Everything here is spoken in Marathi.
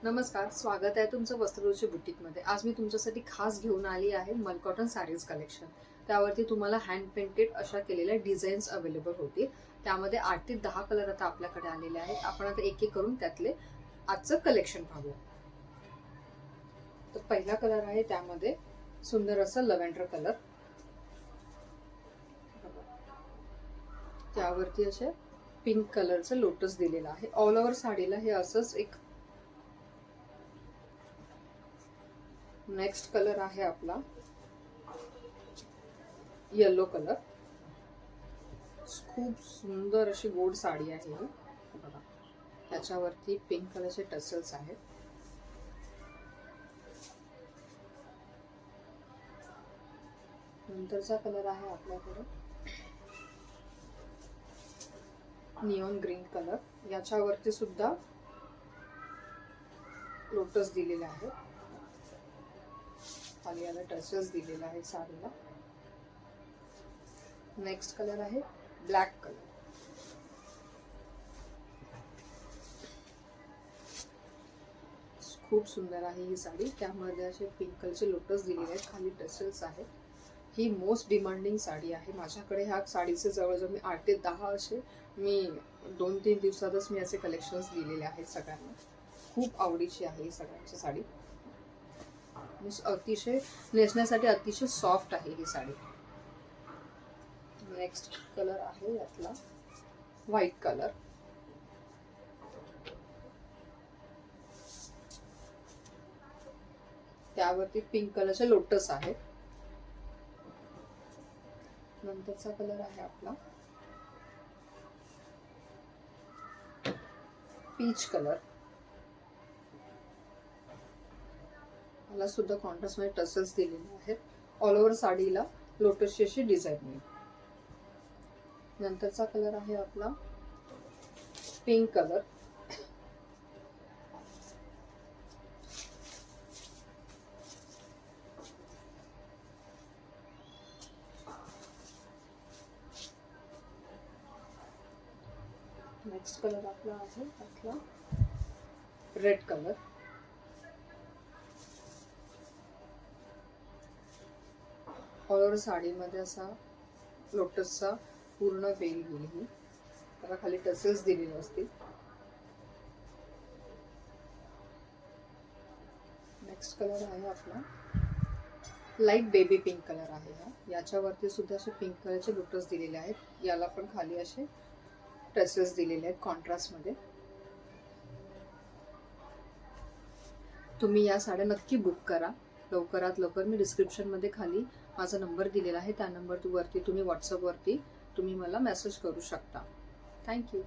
नमस्कार, स्वागत आहे तुमचं वस्त्ररुची बुटीकमध्ये. आज मी तुमच्यासाठी खास घेऊन आली आहे मलकॉटन साडीज कलेक्शन. त्यावरती तुम्हाला हँड पेंटेड अशा केलेल्या डिझाईन्स अवेलेबल होतील. त्यामध्ये 8 ते 10 कलर आता आपल्याकडे आलेले आहेत. आपण आता एक एक करून त्यातले आजचं कलेक्शन पाहूया. तर पहिला कलर आहे त्यामध्ये सुंदर असा लव्हेंडर कलर. त्यावरती असे पिंक कलरचं लोटस दिलेलं आहे. ऑल ओव्हर साडीला हे असंच एक. नेक्स्ट कलर आहे आपला येलो कलर. खूप सुंदर अशी गोड साडी आहे ही बघा. त्याच्यावरती पिंक कलरचे टसल्स आहेत. नंतरचा कलर आहे आपल्याकडे निऑन ग्रीन कलर. याच्यावरती सुद्धा लोटस दिलेले आहे. खाली याला टचेस दिलेले आहेत साडीला. नेक्स्ट कलर आहे ब्लॅक कलर. खूप सुंदर आहे ही साडी. त्यामध्ये असे पिंक कलरचे लोटस दिलेले आहेत. खाली टसेल्स आहेत. ही मोस्ट डिमांडिंग साडी आहे माझ्याकडे. ह्या साडीचे जवळजवळ मी 8 ते 10 असे मी 2-3 दिवसातच मी असे कलेक्शन्स दिलेले आहेत सगळ्यांना. खूप आवडीची आहे ही सगळ्यांची साडी. अतिशय नेसण्यासाठी अतिशय सॉफ्ट आहे ही साडी. नेक्स्ट कलर आहे यातला व्हाईट कलर. त्यावरती पिंक कलरचे लोटस आहे. नंतरचा कलर आहे आपला पीच कलर. मला सुद्धा कॉन्ट्रास्ट मध्ये टसल्स दिलेले आहेत. ऑल ओव्हर साडीला लोटसची अशी डिझाईन आहे. नंतरचा कलर आहे आपला पिंक कलर. नेक्स्ट कलर आपला आहे आपला रेड कलर. ऑल ओव्हर साडीमध्ये असा लोटसचा पूर्ण वेल येईल. त्याला खाली टसेल्स दिलेले असतील. नेक्स्ट कलर आहे आपला लाईट बेबी पिंक कलर आहे हा. याच्यावरती सुद्धा असे पिंक कलरचे लोटस दिलेले आहेत. याला पण खाली असे टसेल्स दिलेले आहेत कॉन्ट्रास्ट मध्ये. तुम्ही या साड्या नक्की बुक करा लवकरात लवकर. मी डिस्क्रिप्शन मध्ये खाली माझा नंबर दिलेला आहे. त्या नंबर वरती तुम्ही व्हॉट्सअप वरती तुम्ही मला मेसेज करू शकता. थँक्यू.